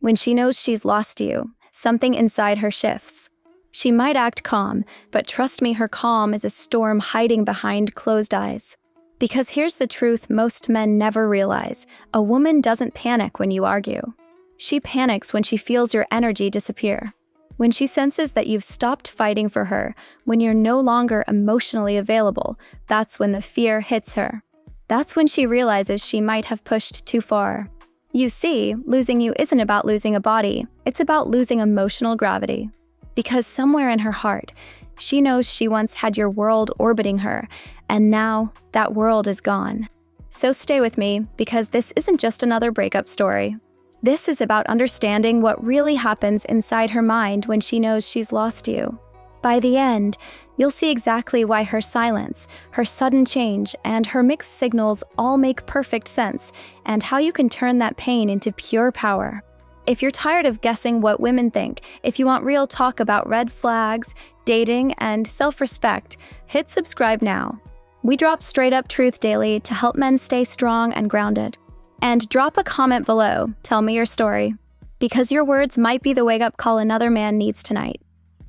When she knows she's lost you, something inside her shifts. She might act calm, but trust me, her calm is a storm hiding behind closed eyes. Because here's the truth most men never realize: a woman doesn't panic when you argue. She panics when she feels your energy disappear. When she senses that you've stopped fighting for her, when you're no longer emotionally available, that's when the fear hits her. That's when she realizes she might have pushed too far. You see, losing you isn't about losing a body, it's about losing emotional gravity. Because somewhere in her heart, she knows she once had your world orbiting her, and now that world is gone. So stay with me, because this isn't just another breakup story. This is about understanding what really happens inside her mind when she knows she's lost you. By the end, you'll see exactly why her silence, her sudden change, and her mixed signals all make perfect sense, and how you can turn that pain into pure power. If you're tired of guessing what women think, if you want real talk about red flags, dating, and self-respect, hit subscribe now. We drop straight-up truth daily to help men stay strong and grounded. And drop a comment below, tell me your story, because your words might be the wake-up call another man needs tonight.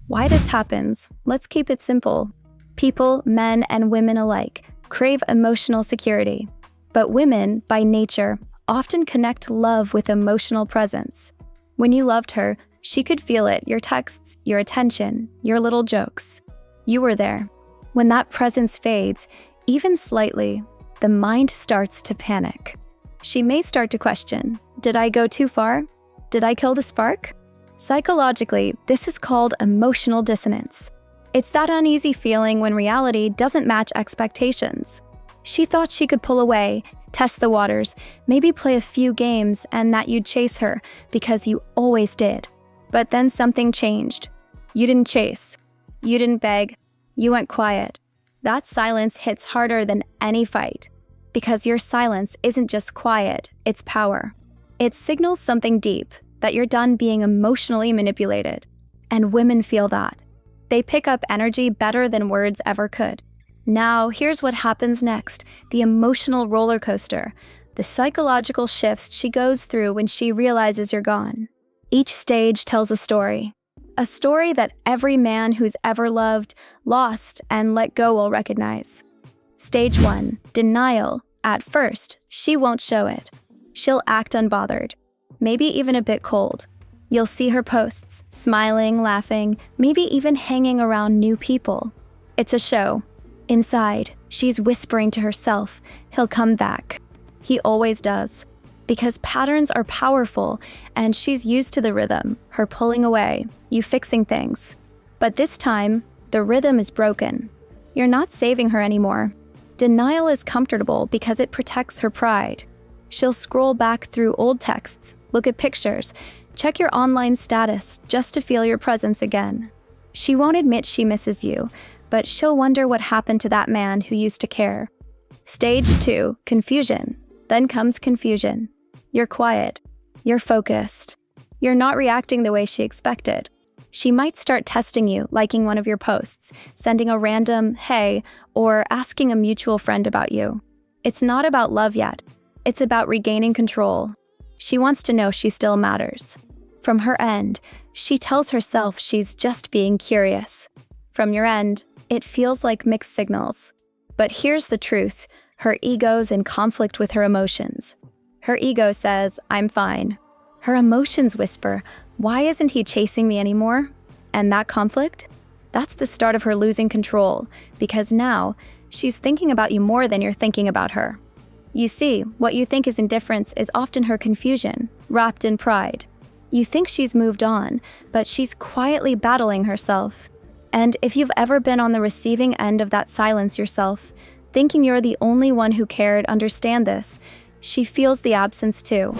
Why this happens? Let's keep it simple. People, men and women alike, crave emotional security. But women, by nature, often connect love with emotional presence. When you loved her, she could feel it, your texts, your attention, your little jokes. You were there. When that presence fades, even slightly, the mind starts to panic. She may start to question, did I go too far? Did I kill the spark? Psychologically, this is called emotional dissonance. It's that uneasy feeling when reality doesn't match expectations. She thought she could pull away, test the waters, maybe play a few games, and that you'd chase her because you always did. But then something changed. You didn't chase. You didn't beg. You went quiet. That silence hits harder than any fight. Because your silence isn't just quiet, it's power. It signals something deep, that you're done being emotionally manipulated. And women feel that. They pick up energy better than words ever could. Now, here's what happens next: the emotional roller coaster, the psychological shifts she goes through when she realizes you're gone. Each stage tells a story that every man who's ever loved, lost, and let go will recognize. Stage 1, denial. At first, she won't show it. She'll act unbothered, maybe even a bit cold. You'll see her posts, smiling, laughing, maybe even hanging around new people. It's a show. Inside, she's whispering to herself, he'll come back. He always does. Because patterns are powerful, and she's used to the rhythm, her pulling away, you fixing things. But this time, the rhythm is broken. You're not saving her anymore. Denial is comfortable because it protects her pride. She'll scroll back through old texts, look at pictures, check your online status just to feel your presence again. She won't admit she misses you, but she'll wonder what happened to that man who used to care. Stage 2, confusion. Then comes confusion. You're quiet. You're focused. You're not reacting the way she expected. She might start testing you, liking one of your posts, sending a random "hey," or asking a mutual friend about you. It's not about love yet. It's about regaining control. She wants to know she still matters. From her end, she tells herself she's just being curious. From your end, it feels like mixed signals. But here's the truth: her ego's in conflict with her emotions. Her ego says, I'm fine. Her emotions whisper, why isn't he chasing me anymore? And that conflict? That's the start of her losing control, because now she's thinking about you more than you're thinking about her. You see, what you think is indifference is often her confusion, wrapped in pride. You think she's moved on, but she's quietly battling herself. And if you've ever been on the receiving end of that silence yourself, thinking you're the only one who cared, understand this. She feels the absence too.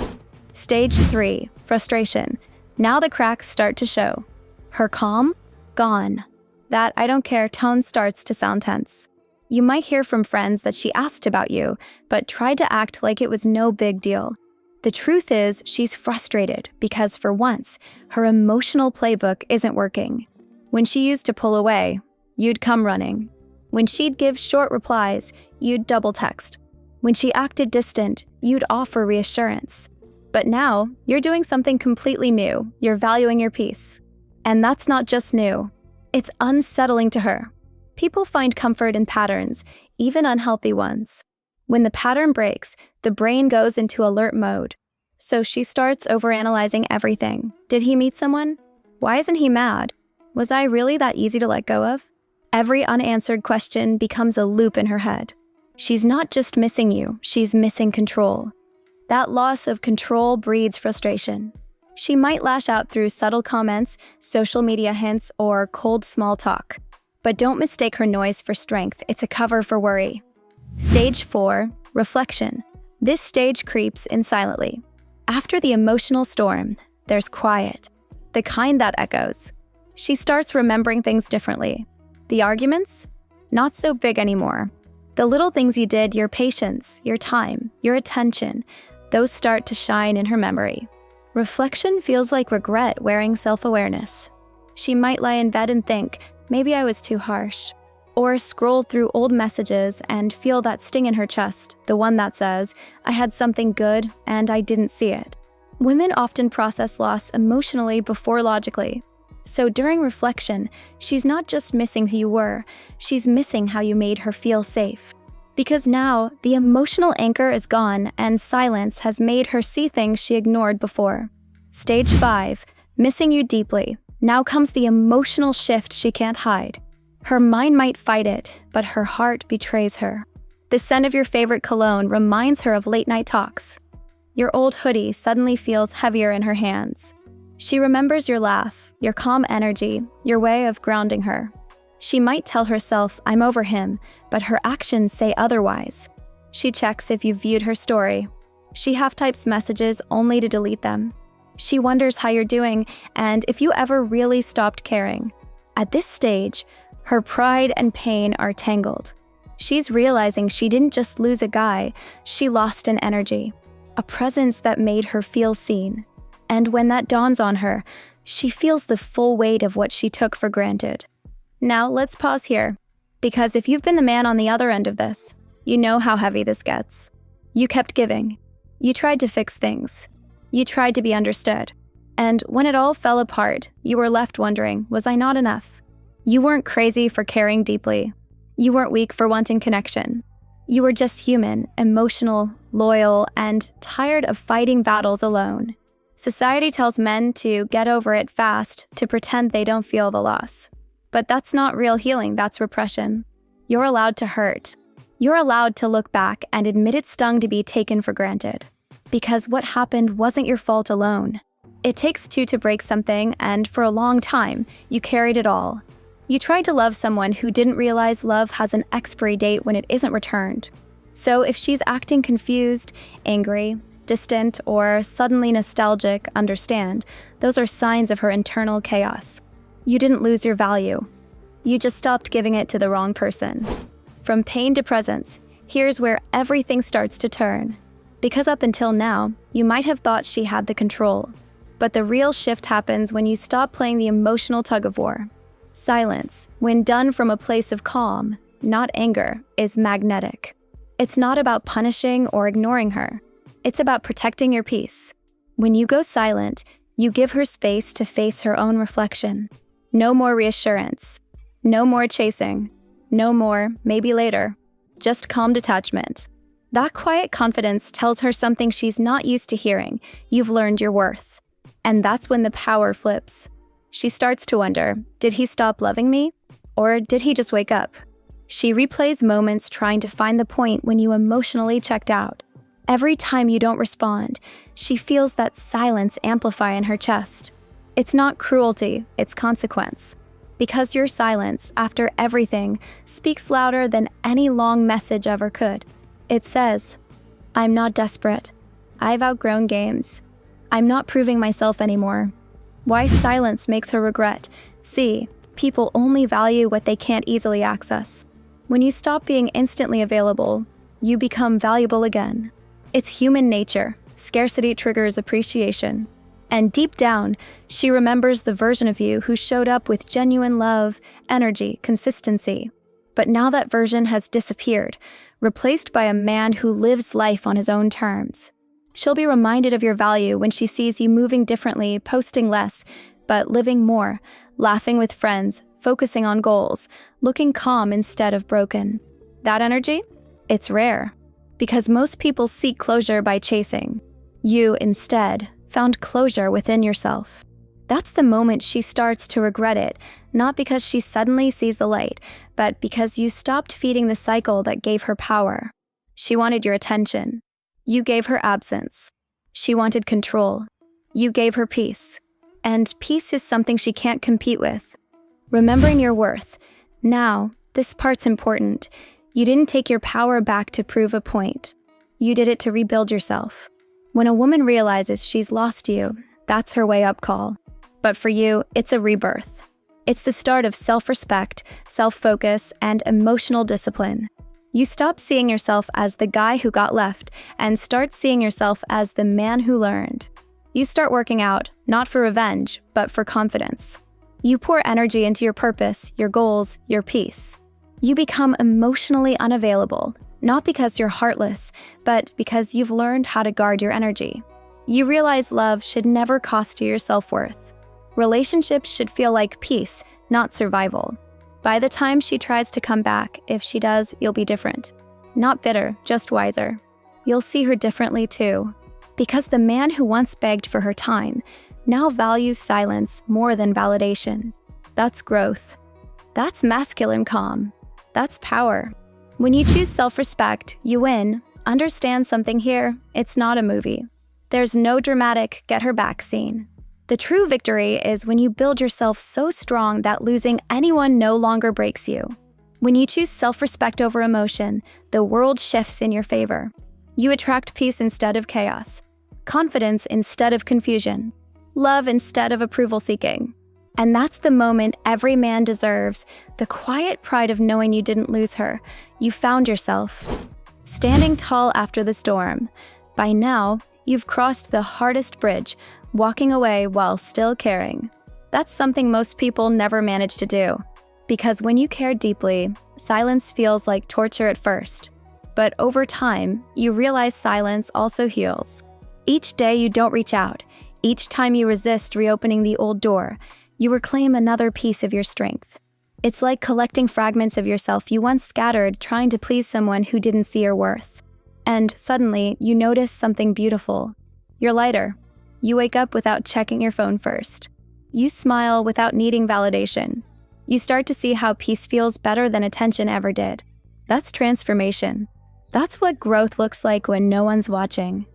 Stage 3, frustration. Now the cracks start to show. Her calm? Gone. That I don't care tone starts to sound tense. You might hear from friends that she asked about you, but tried to act like it was no big deal. The truth is, she's frustrated because for once, her emotional playbook isn't working. When she used to pull away, you'd come running. When she'd give short replies, you'd double text. When she acted distant, you'd offer reassurance. But now, you're doing something completely new. You're valuing your peace. And that's not just new. It's unsettling to her. People find comfort in patterns, even unhealthy ones. When the pattern breaks, the brain goes into alert mode. So she starts overanalyzing everything. Did he meet someone? Why isn't he mad? Was I really that easy to let go of? Every unanswered question becomes a loop in her head. She's not just missing you, she's missing control. That loss of control breeds frustration. She might lash out through subtle comments, social media hints, or cold small talk. But don't mistake her noise for strength, it's a cover for worry. Stage 4, reflection. This stage creeps in silently. After the emotional storm, there's quiet, the kind that echoes. She starts remembering things differently. The arguments? Not so big anymore. The little things you did, your patience, your time, your attention, those start to shine in her memory. Reflection feels like regret wearing self-awareness. She might lie in bed and think, maybe I was too harsh. Or scroll through old messages and feel that sting in her chest, the one that says, I had something good and I didn't see it. Women often process loss emotionally before logically. So during reflection, she's not just missing who you were, she's missing how you made her feel safe. Because now, the emotional anchor is gone and silence has made her see things she ignored before. Stage 5, missing you deeply. Now comes the emotional shift she can't hide. Her mind might fight it, but her heart betrays her. The scent of your favorite cologne reminds her of late-night talks. Your old hoodie suddenly feels heavier in her hands. She remembers your laugh, your calm energy, your way of grounding her. She might tell herself, I'm over him, but her actions say otherwise. She checks if you've viewed her story. She half-types messages only to delete them. She wonders how you're doing and if you ever really stopped caring. At this stage, her pride and pain are tangled. She's realizing she didn't just lose a guy, she lost an energy, a presence that made her feel seen. And when that dawns on her, she feels the full weight of what she took for granted. Now let's pause here, because if you've been the man on the other end of this, you know how heavy this gets. You kept giving. You tried to fix things. You tried to be understood. And when it all fell apart, you were left wondering, was I not enough? You weren't crazy for caring deeply. You weren't weak for wanting connection. You were just human, emotional, loyal, and tired of fighting battles alone. Society tells men to get over it fast to pretend they don't feel the loss. But that's not real healing, that's repression. You're allowed to hurt. You're allowed to look back and admit it stung to be taken for granted. Because what happened wasn't your fault alone. It takes two to break something, and for a long time, you carried it all. You tried to love someone who didn't realize love has an expiry date when it isn't returned. So if she's acting confused, angry, distant, or suddenly nostalgic, understand, those are signs of her internal chaos. You didn't lose your value. You just stopped giving it to the wrong person. From pain to presence, here's where everything starts to turn. Because up until now, you might have thought she had the control. But the real shift happens when you stop playing the emotional tug-of-war. Silence, when done from a place of calm, not anger, is magnetic. It's not about punishing or ignoring her. It's about protecting your peace. When you go silent, you give her space to face her own reflection. No more reassurance. No more chasing. No more, maybe later. Just calm detachment. That quiet confidence tells her something she's not used to hearing. You've learned your worth. And that's when the power flips. She starts to wonder, did he stop loving me? Or did he just wake up? She replays moments trying to find the point when you emotionally checked out. Every time you don't respond, she feels that silence amplify in her chest. It's not cruelty, it's consequence. Because your silence, after everything, speaks louder than any long message ever could. It says, I'm not desperate. I've outgrown games. I'm not proving myself anymore. Why silence makes her regret. See, people only value what they can't easily access. When you stop being instantly available, you become valuable again. It's human nature. Scarcity triggers appreciation. And deep down, she remembers the version of you who showed up with genuine love, energy, consistency. But now that version has disappeared, replaced by a man who lives life on his own terms. She'll be reminded of your value when she sees you moving differently, posting less, but living more, laughing with friends, focusing on goals, looking calm instead of broken. That energy? It's rare. Because most people seek closure by chasing. You, instead, found closure within yourself. That's the moment she starts to regret it, not because she suddenly sees the light, but because you stopped feeding the cycle that gave her power. She wanted your attention. You gave her absence. She wanted control. You gave her peace. And peace is something she can't compete with. Remembering your worth. Now, this part's important. You didn't take your power back to prove a point. You did it to rebuild yourself. When a woman realizes she's lost you, that's her way up call. But for you, it's a rebirth. It's the start of self-respect, self-focus, and emotional discipline. You stop seeing yourself as the guy who got left and start seeing yourself as the man who learned. You start working out, not for revenge, but for confidence. You pour energy into your purpose, your goals, your peace. You become emotionally unavailable, not because you're heartless, but because you've learned how to guard your energy. You realize love should never cost you your self-worth. Relationships should feel like peace, not survival. By the time she tries to come back, if she does, you'll be different. Not bitter, just wiser. You'll see her differently too. Because the man who once begged for her time now values silence more than validation. That's growth. That's masculine calm. That's power. When you choose self-respect, you win. Understand something here, it's not a movie. There's no dramatic get her back scene. The true victory is when you build yourself so strong that losing anyone no longer breaks you. When you choose self-respect over emotion, the world shifts in your favor. You attract peace instead of chaos, confidence instead of confusion, love instead of approval-seeking. And that's the moment every man deserves, the quiet pride of knowing you didn't lose her. You found yourself. Standing tall after the storm. By now, you've crossed the hardest bridge, walking away while still caring. That's something most people never manage to do. Because when you care deeply, silence feels like torture at first. But over time, you realize silence also heals. Each day you don't reach out, each time you resist reopening the old door, you reclaim another piece of your strength. It's like collecting fragments of yourself you once scattered trying to please someone who didn't see your worth. And suddenly, you notice something beautiful. You're lighter. You wake up without checking your phone first. You smile without needing validation. You start to see how peace feels better than attention ever did. That's transformation. That's what growth looks like when no one's watching.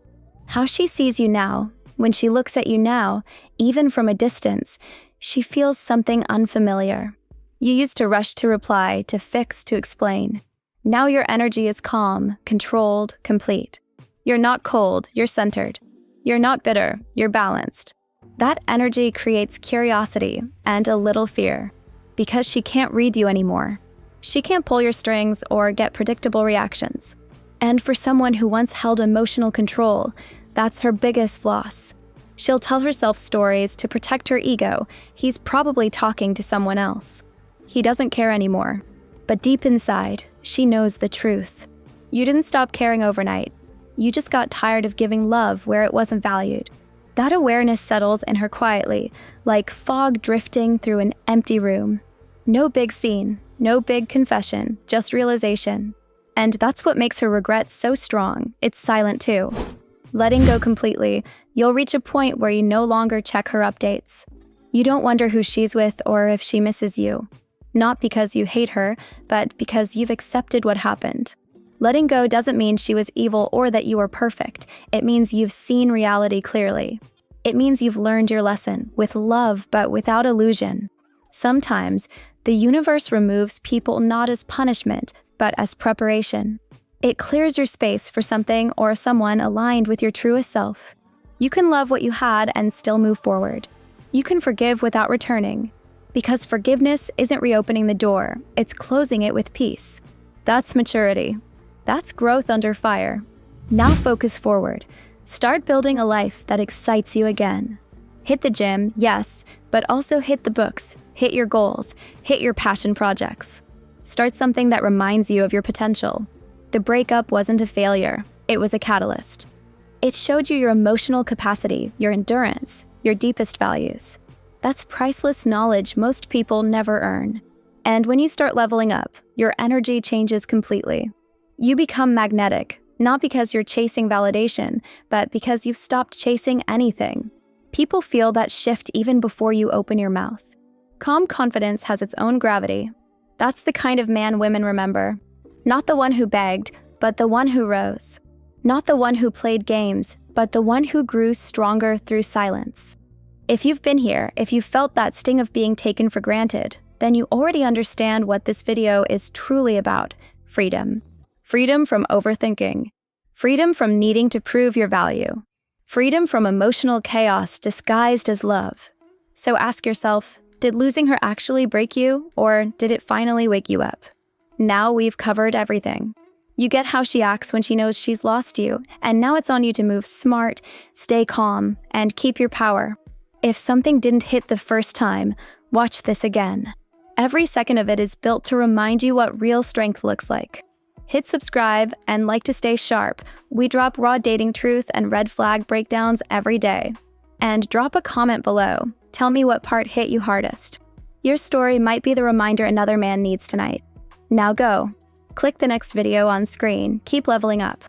How she sees you now, when she looks at you now, even from a distance, she feels something unfamiliar. You used to rush to reply, to fix, to explain. Now your energy is calm, controlled, complete. You're not cold, you're centered. You're not bitter, you're balanced. That energy creates curiosity and a little fear, because she can't read you anymore. She can't pull your strings or get predictable reactions. And for someone who once held emotional control, that's her biggest loss. She'll tell herself stories to protect her ego. He's probably talking to someone else. He doesn't care anymore. But deep inside, she knows the truth. You didn't stop caring overnight. You just got tired of giving love where it wasn't valued. That awareness settles in her quietly, like fog drifting through an empty room. No big scene, no big confession, just realization. And that's what makes her regret so strong. It's silent too. Letting go completely, you'll reach a point where you no longer check her updates. You don't wonder who she's with or if she misses you. Not because you hate her, but because you've accepted what happened. Letting go doesn't mean she was evil or that you were perfect. It means you've seen reality clearly. It means you've learned your lesson, with love but without illusion. Sometimes, the universe removes people not as punishment, but as preparation. It clears your space for something or someone aligned with your truest self. You can love what you had and still move forward. You can forgive without returning. Because forgiveness isn't reopening the door, it's closing it with peace. That's maturity. That's growth under fire. Now focus forward. Start building a life that excites you again. Hit the gym, yes, but also hit the books, hit your goals, hit your passion projects. Start something that reminds you of your potential. The breakup wasn't a failure, it was a catalyst. It showed you your emotional capacity, your endurance, your deepest values. That's priceless knowledge most people never earn. And when you start leveling up, your energy changes completely. You become magnetic, not because you're chasing validation, but because you've stopped chasing anything. People feel that shift even before you open your mouth. Calm confidence has its own gravity. That's the kind of man women remember. Not the one who begged, but the one who rose. Not the one who played games, but the one who grew stronger through silence. If you've been here, if you felt that sting of being taken for granted, then you already understand what this video is truly about: freedom. Freedom from overthinking. Freedom from needing to prove your value. Freedom from emotional chaos disguised as love. So ask yourself, did losing her actually break you, or did it finally wake you up? Now we've covered everything. You get how she acts when she knows she's lost you, and now it's on you to move smart, stay calm, and keep your power. If something didn't hit the first time, watch this again. Every second of it is built to remind you what real strength looks like. Hit subscribe and like to stay sharp. We drop raw dating truth and red flag breakdowns every day. And drop a comment below. Tell me what part hit you hardest. Your story might be the reminder another man needs tonight. Now go. Click the next video on screen. Keep leveling up.